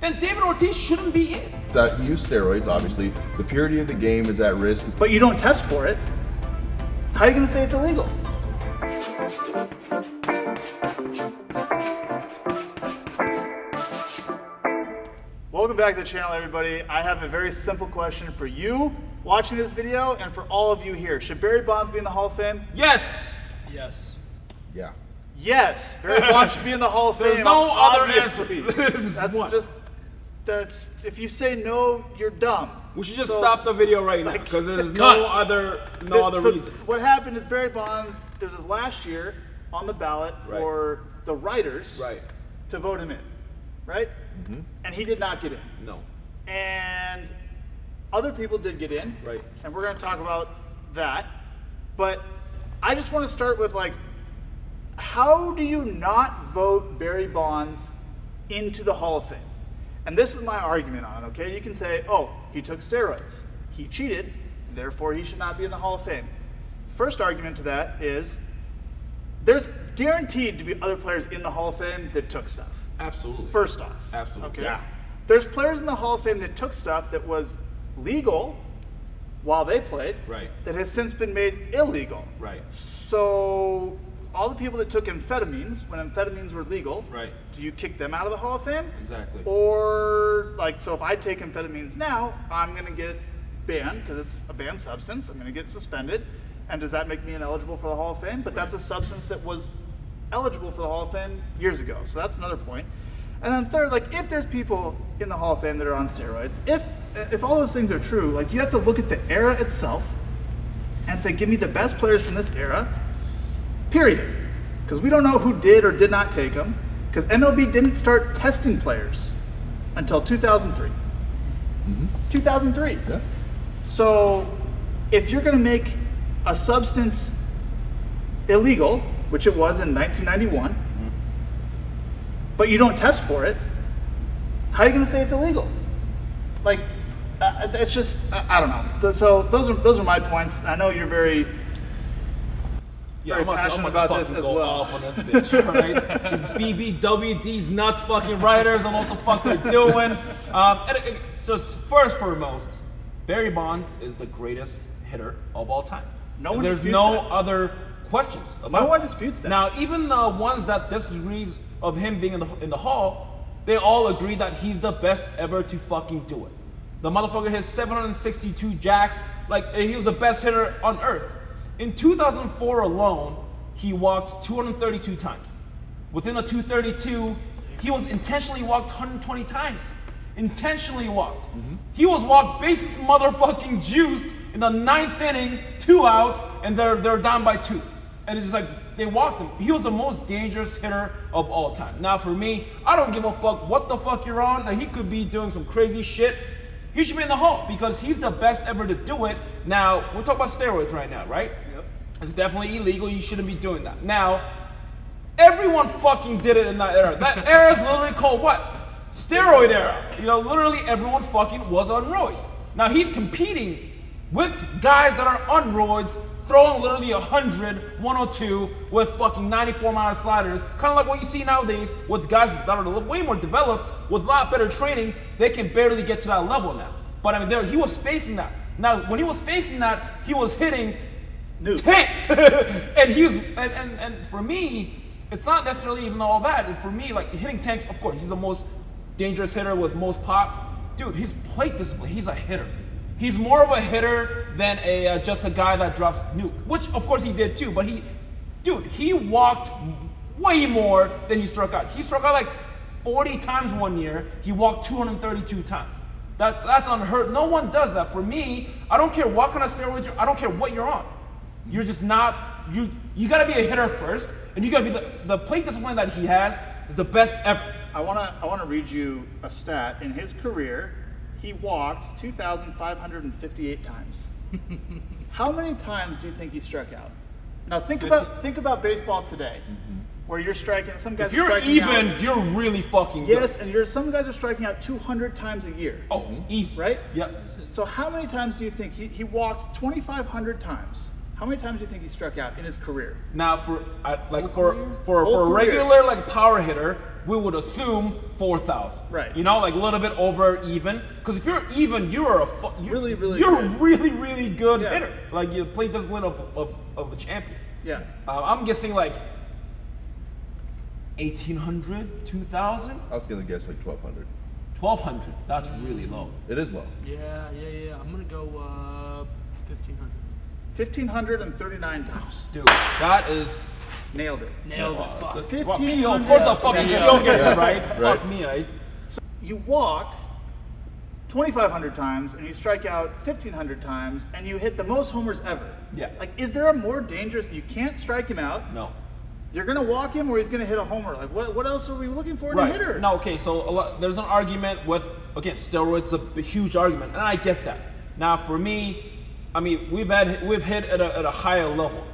then David Ortiz shouldn't be in. That he used steroids, obviously. The purity of the game is at risk. But you don't test for it. How are you going to say it's illegal? Welcome back to the channel, everybody. I have a very simple question for you watching this video and for all of you here. Should Barry Bonds be in the Hall of Fame? Yes. Yes. Yeah. Yes, Barry Bonds should be in the Hall of Fame. There's no other obviously. answer. That's if you say no, you're dumb. We should just stop the video right now because there's no other reason. What happened is Barry Bonds, this was last year on the ballot for the writers to vote him in, right? Mm-hmm. And he did not get in. No. And other people did get in. Right. And we're going to talk about that. But I just want to start with, like, how do you not vote Barry Bonds into the Hall of Fame? And this is my argument on it, okay? You can say, oh, he took steroids. He cheated, therefore he should not be in the Hall of Fame. First argument to that is there's guaranteed to be other players in the Hall of Fame that took stuff. Absolutely. First off. Absolutely. Okay. Yeah. There's players in the Hall of Fame that took stuff that was legal while they played. Right. That has since been made illegal. Right. So all the people that took amphetamines when amphetamines were legal, right, do you kick them out of the Hall of Fame? Exactly. Or, like, so if I take amphetamines now, I'm going to get banned because it's a banned substance. I'm going to get suspended. And does that make me ineligible for the Hall of Fame? But that's a substance that was eligible for the Hall of Fame years ago. So that's another point. And then third, like, if there's people in the Hall of Fame that are on steroids, if all those things are true, like, you have to look at the era itself and say, give me the best players from this era, period. Because we don't know who did or did not take them, because MLB didn't start testing players until 2003. Mm-hmm. 2003. Yeah. So if you're going to make a substance illegal, which it was in 1991, but you don't test for it, how are you going to say it's illegal? Like, it's just, I don't know. So those are my points. I know you're very passionate about this as well. Off on this bitch, right? These BBWD's nuts fucking writers. I don't know what the fuck they're doing. So first foremost, Barry Bonds is the greatest hitter of all time. No one There's disputes no that. other questions. No one disputes that. Now, even the ones that disagrees of him being in the Hall, they all agree that he's the best ever to fucking do it. The motherfucker hit 762 jacks, like he was the best hitter on earth. In 2004 alone, he walked 232 times. Within the 232, he was intentionally walked 120 times. Intentionally walked. Mm-hmm. He was walked bases motherfucking juiced in the 9th inning, 2 outs, and they're down by 2. And it's just like, they walked him. He was the most dangerous hitter of all time. Now for me, I don't give a fuck what the fuck you're on. Now, he could be doing some crazy shit. He should be in the Hall because he's the best ever to do it. Now, we're talking about steroids right now, right? Yep. It's definitely illegal. You shouldn't be doing that. Now, everyone fucking did it in that era. That era is literally called what? Steroid era. You know, literally everyone fucking was on roids. Now, he's competing with guys that are on roids, throwing literally 100, 102 with fucking 94-mile sliders, kind of like what you see nowadays with guys that are way more developed, with a lot better training. They can barely get to that level now. But I mean, he was facing that. Now, when he was facing that, he was hitting tanks, and for me, it's not necessarily even all that. For me, like hitting tanks, of course, he's the most dangerous hitter with most pop. Dude, his plate discipline, he's a hitter. He's more of a hitter than just a guy that drops nuke, which of course he did too, but he walked way more than he struck out. He struck out like 40 times one year. He walked 232 times. That's unheard. No one does that. For me, I don't care what kind of steroids I don't care what you're on. You're just not, you gotta be a hitter first, and you gotta be the plate discipline that he has is the best ever. I wanna read you a stat. In his career, he walked 2,558 times. How many times do you think he struck out? Now think about baseball today, where you're striking. Some guys. If you're even, you're really fucking good. Yes, and some guys are striking out 200 times a year. Oh, easy, right? Yep. So how many times do you think he walked 2,500 times? How many times do you think he struck out in his career? Now, for a Whole regular like power hitter, we would assume 4,000. Right. You know, like a little bit over even. Because if you're even, you're Really good. really good Yeah. hitter. Like you play this win of a champion. Yeah. I'm guessing like 1,800, 2,000, I was gonna guess like 1,200. 1,200. That's really low. It is low. Yeah. I'm gonna go 1,500. 1,539 times. Dude, that is. Nailed it. Nailed it. Fuck. 1,500. Of course, a fucking PO gets it right. Right. Fuck me, eh? You walk 2,500 times and you strike out 1,500 times and you hit the most homers ever. Yeah. Like, is there a more dangerous? You can't strike him out. No. You're gonna walk him or he's gonna hit a homer. Like, what else are we looking for in a hitter? No, okay, so there's an argument with, again, steroids, a huge argument, and I get that. Now, for me, I mean, we've hit at a higher level.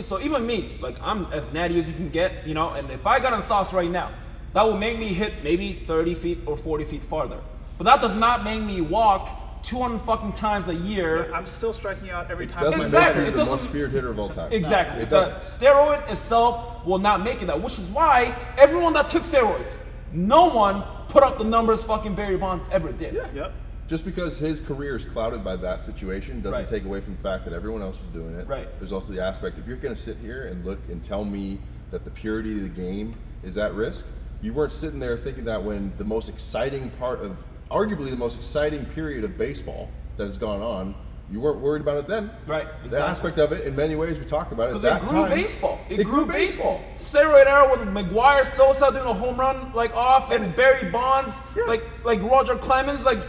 So even me, like, I'm as natty as you can get, you know, and if I got on sauce right now, that would make me hit maybe 30 feet or 40 feet farther. But that does not make me walk 200 fucking times a year. I'm still striking out every It time. doesn't Exactly, make it you the doesn't- most feared hitter of all time. Exactly. It The doesn't. steroid itself will not make it that, which is why everyone that took steroids, no one put up the numbers fucking Barry Bonds ever did. Yeah. Yep. Just because his career is clouded by that situation doesn't Right. take away from the fact that everyone else was doing it. Right. There's also the aspect, if you're going to sit here and look and tell me that the purity of the game is at risk, you weren't sitting there thinking that when the most exciting part of, arguably the most exciting period of baseball that has gone on, you weren't worried about it then. Right, The exactly. aspect of it, in many ways, we talk about it. At Because that it grew time, baseball. It grew baseball. Steroid era with McGuire, Sosa doing a home run like off, and Barry Bonds, Yeah. like Roger Clemens, like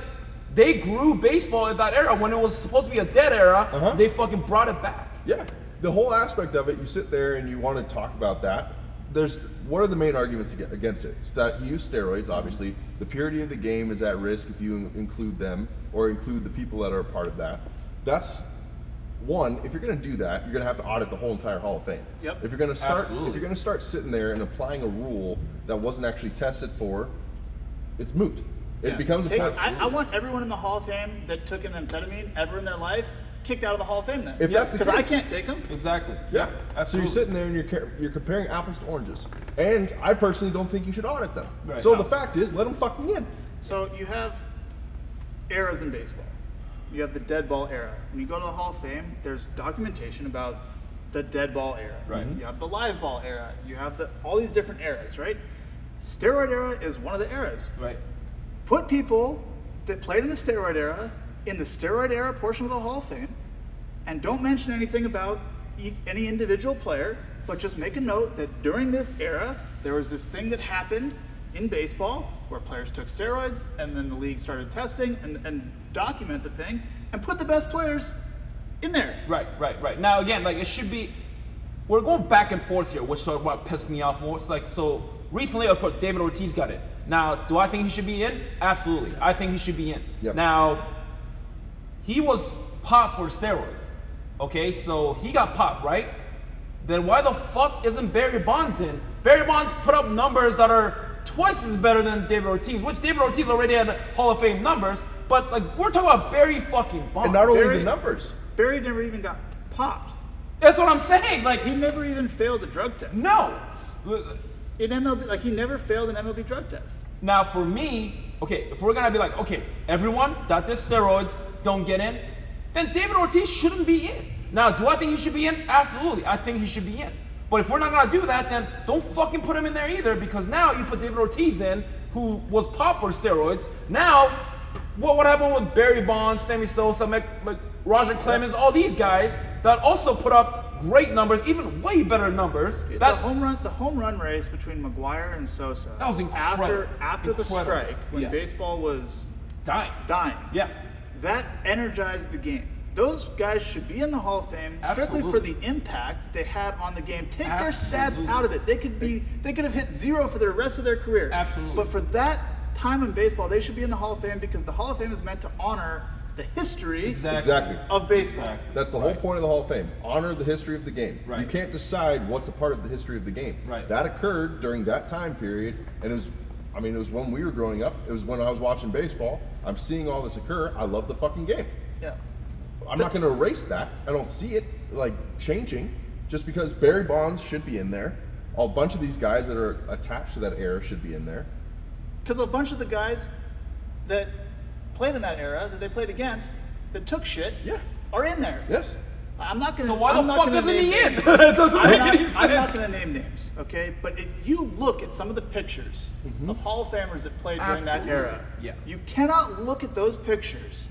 they grew baseball at that era when it was supposed to be a dead era. Uh-huh. They fucking brought it back. Yeah, the whole aspect of it, you sit there and you want to talk about that. What are the main arguments against it? It's that he used steroids, obviously. The purity of the game is at risk if you include them or include the people that are a part of that. That's one. If you're going to do that, you're going to have to audit the whole entire Hall of Fame. Yep. If you're going to start, Absolutely. if you're going to start sitting there and applying a rule that wasn't actually tested for, it's moot. It Yeah. becomes a point. I want everyone in the Hall of Fame that took an amphetamine ever in their life kicked out of the Hall of Fame then. If that's the Because I case. can't take them. Exactly. Yeah. So Absolutely. you're sitting there and you're comparing apples to oranges. And I personally don't think you should audit them. Right. So No. the fact is, let them fucking in. So you have eras in baseball. You have the dead ball era. When you go to the Hall of Fame, there's documentation about the dead ball era. Right. You have the live ball era. You have all these different eras, right? Steroid era is one of the eras. Right. Put people that played in the steroid era in the steroid era portion of the Hall of Fame, and don't mention anything about any individual player, but just make a note that during this era, there was this thing that happened in baseball where players took steroids, and then the league started testing and document the thing, and put the best players in there. Right. Now again, like it should be, we're going back and forth here, which sort of what pissed me off more. It's like, so recently I put David Ortiz got it. Now, do I think he should be in? Absolutely. I think he should be in. Yep. Now, he was popped for steroids. Okay, so he got popped, right? Then why the fuck isn't Barry Bonds in? Barry Bonds put up numbers that are twice as better than David Ortiz, which David Ortiz already had Hall of Fame numbers, but like we're talking about Barry fucking Bonds. And not only Barry- the numbers. Barry never even got popped. That's what I'm saying. Like He never even failed a drug test. no. In MLB, like he never failed an MLB drug test. Now for me, okay, if we're gonna be like, okay, everyone that did steroids don't get in, then David Ortiz shouldn't be in. Now, do I think he should be in? Absolutely, I think he should be in. But if we're not gonna do that, then don't fucking put him in there either, because now you put David Ortiz in, who was popped for steroids. Now, what happened with Barry Bonds, Sammy Sosa, Roger Clemens, all these guys that also put up great numbers, even way better numbers. The home run race between McGuire and Sosa. That was incredible. After the Incredible. strike, when Yeah. baseball was dying. dying. That energized the game. Those guys should be in the Hall of Fame strictly for Absolutely. the impact they had on the game. Take their Absolutely. stats out of it. They could have hit zero for the rest of their career. Absolutely. But for that time in baseball, they should be in the Hall of Fame because the Hall of Fame is meant to honor the history Exactly. of baseball. Exactly. That's the whole point of the Hall of Fame. Honor the history of the game. Right. You can't decide what's a part of the history of the game. Right. That occurred during that time period, and it was when we were growing up. It was when I was watching baseball. I'm seeing all this occur. I love the fucking game. Yeah. I'm not going to erase that. I don't see it like changing just because Barry Bonds should be in there. A bunch of these guys that are attached to that era should be in there. Because a bunch of the guys that played in that era, that they played against, that took shit, are in there. Yes. I'm not going to. So why the fuck isn't he in? It doesn't I'm make not, any sense. I'm not going to name names, okay? But if you look at some of the pictures of Hall of Famers that played during that era, you cannot look at those pictures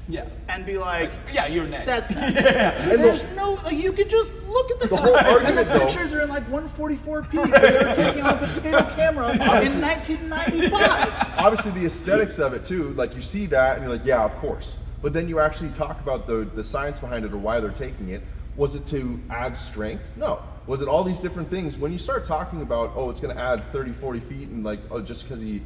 and be like, you're next. That's not. And there's no, like, you can just look at the whole argument, and the though. pictures are in like 144p because they were taking on a potato camera in 1995. Obviously, the aesthetics of it too. Like you see that, and you're like, yeah, of course. But then you actually talk about the science behind it or why they're taking it. Was it to add strength? No. Was it all these different things? When you start talking about, oh, it's going to add 30, 40 feet, and like, oh, just because he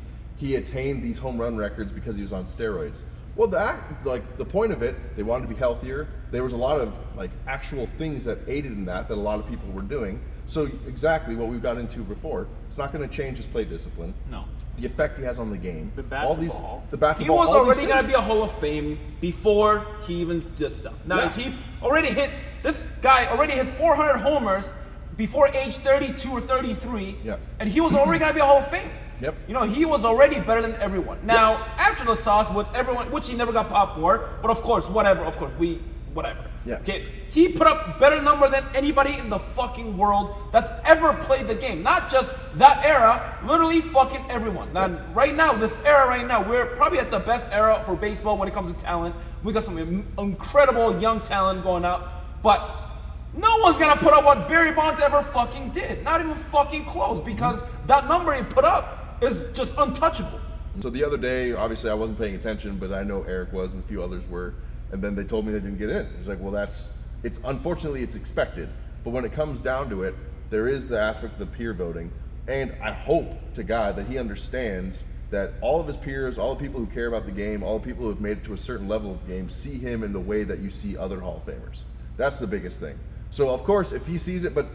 attained these home run records because he was on steroids. Well, the point of it, they wanted to be healthier. There was a lot of like actual things that aided in that a lot of people were doing. So exactly what we've got into before. It's not going to change his play discipline. No. The effect he has on the game. The bat all to these, ball. The bat to He ball. was all these already going to things. be a Hall of Fame before he even did stuff. Now, he already hit, this guy already hit 400 homers before age 32 or 33, and he was already going to be a Hall of Fame. Yep. You know, he was already better than everyone. Now, after the sauce with everyone, which he never got popped for, but of course, whatever, whatever. Yeah. Okay, he put up better number than anybody in the fucking world that's ever played the game. Not just that era, literally fucking everyone. Now, right now, this era right now, we're probably at the best era for baseball when it comes to talent. We got some incredible young talent going out, but no one's gonna put up what Barry Bonds ever fucking did. Not even fucking close, because that number he put up is just untouchable. So the other day, obviously I wasn't paying attention, but I know Eric was and a few others were. And then they told me they didn't get in. It's like, well, unfortunately it's expected. But when it comes down to it, there is the aspect of the peer voting. And I hope to God that he understands that all of his peers, all the people who care about the game, all the people who have made it to a certain level of the game, see him in the way that you see other Hall of Famers. That's the biggest thing. So of course, if he sees it, but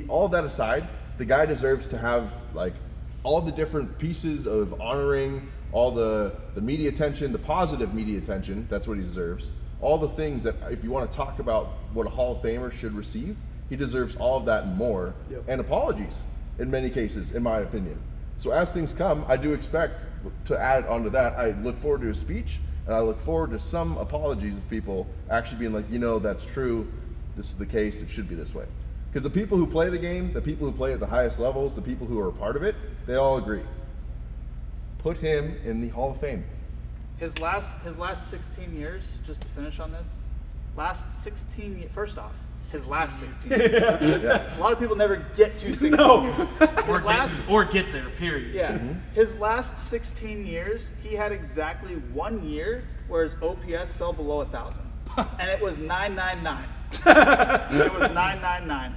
all of that aside, the guy deserves to have like all the different pieces of honoring, all the media attention, the positive media attention, that's what he deserves. All the things that, if you want to talk about what a Hall of Famer should receive, he deserves all of that and more. And apologies, in many cases, in my opinion. So as things come, I do expect to add onto that. I look forward to his speech, and I look forward to some apologies of people actually being like, you know, that's true, this is the case, it should be this way. Because the people who play the game, the people who play at the highest levels, the people who are a part of it, they all agree. Put him in the Hall of Fame. His last 16 years, just to finish on this, last 16 years, first off, his last 16 years. A lot of people never get to 16 years. Or get there, period. Yeah. His last 16 years, he had exactly 1 year where his OPS fell below 1,000. And it was 999. It was 999.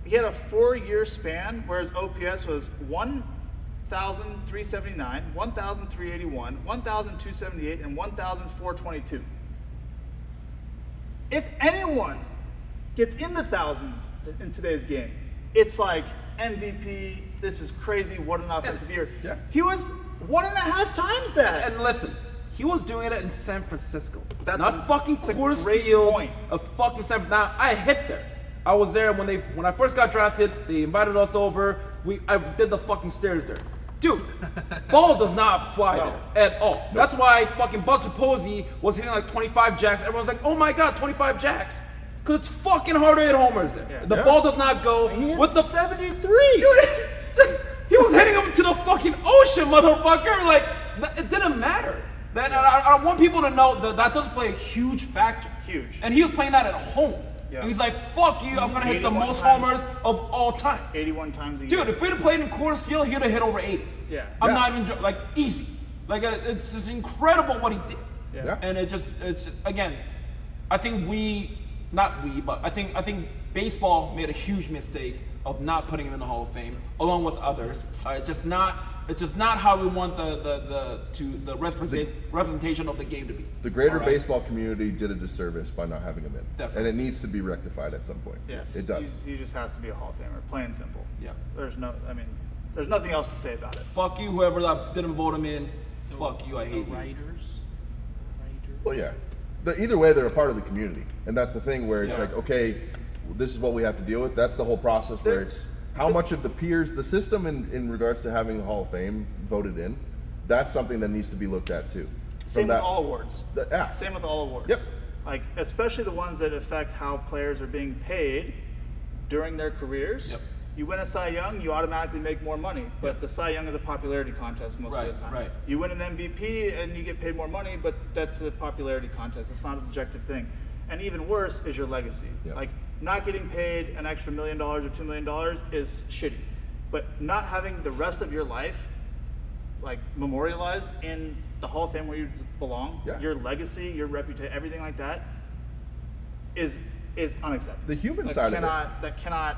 He had a 4-year span where his OPS was 1,379, 1,381, 1,278, and 1,422. If anyone gets in the thousands in today's game, it's like MVP, this is crazy, what an offensive year. Yeah. He was 1.5 times that. And listen, he was doing it in San Francisco. That's not fucking Coors Field. A fucking San. Now I hit there. I was there when I first got drafted. They invited us over. I did the fucking stairs there. Dude, ball does not fly there at all. Nope. That's why fucking Buster Posey was hitting like 25 jacks. Everyone's like, oh my god, 25 jacks. Because it's fucking hard to hit homers there. Yeah. The ball does not go with the 73. Dude, he was hitting them to the fucking ocean, motherfucker. Like, it didn't matter. I want people to know that does play a huge factor. Huge. And he was playing that at home. Yeah. And he's like, fuck you, I'm going to hit the most homers of all time. 81 times a year. Dude, if we'd have played in Coors Field, he'd have hit over 80. Yeah. I'm not even like easy. Like, it's just incredible what he did. Yeah. And it's again, I think I think baseball made a huge mistake of not putting him in the Hall of Fame, along with others. It's just not how we want the representation of the game to be. The greater baseball community did a disservice by not having him in. Definitely. And it needs to be rectified at some point. Yes. It does. He just has to be a Hall of Famer, plain and simple. Yeah. There's nothing else to say about it. Fuck you, whoever that didn't vote him in. Fuck you, I hate you. Writers. Well, yeah. either way, they're a part of the community, and that's the thing where it's like, okay, this is what we have to deal with. That's the whole process where it's how much of the peers, the system in regards to having the Hall of Fame voted in. That's something that needs to be looked at too. Same with all awards. Yeah. Same with all awards. Yep. Like, especially the ones that affect how players are being paid during their careers. Yep. You win a Cy Young, you automatically make more money, but the Cy Young is a popularity contest most of the time. Right. You win an MVP and you get paid more money, but that's a popularity contest. It's not an objective thing. And even worse is your legacy. Yep. Like, not getting paid an extra $1 million or $2 million is shitty, but not having the rest of your life like memorialized in the Hall of Fame where you belong, your legacy, your reputation, everything like that is unacceptable. The human side of it. That cannot.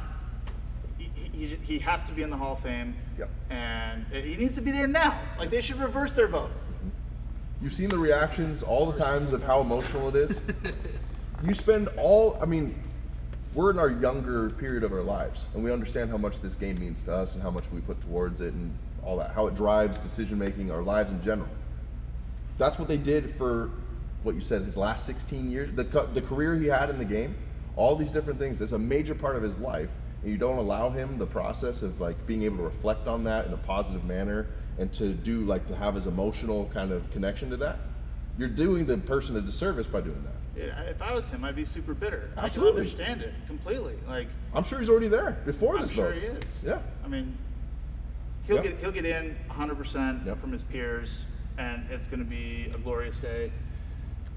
He has to be in the Hall of Fame, and he needs to be there now. Like, they should reverse their vote. You've seen the reactions all the times of how emotional it is. You spend we're in our younger period of our lives, and we understand how much this game means to us and how much we put towards it and all that, how it drives decision making, our lives in general. That's what they did for what you said, his last 16 years, the career he had in the game, all these different things. That's a major part of his life. And you don't allow him the process of like being able to reflect on that in a positive manner and to have his emotional kind of connection to that. You're doing the person a disservice by doing that. Yeah, if I was him, I'd be super bitter. Absolutely. I can understand it completely. Like, I'm sure he's already there before this vote. I'm sure he is. Yeah. I mean, he'll get in 100% from his peers, and it's going to be a glorious day.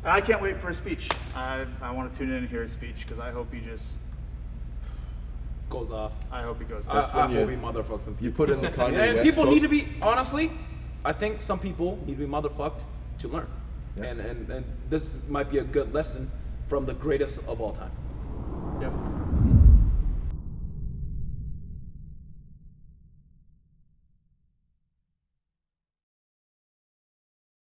And I can't wait for his speech. I want to tune in and hear his speech because I hope he just goes off. I hope he goes off. I hope he motherfucks some people. You put in the Kanye and West people quote. need to be, honestly, I think some people need to be motherfucked to learn. Yeah. And this might be a good lesson from the greatest of all time. Yep.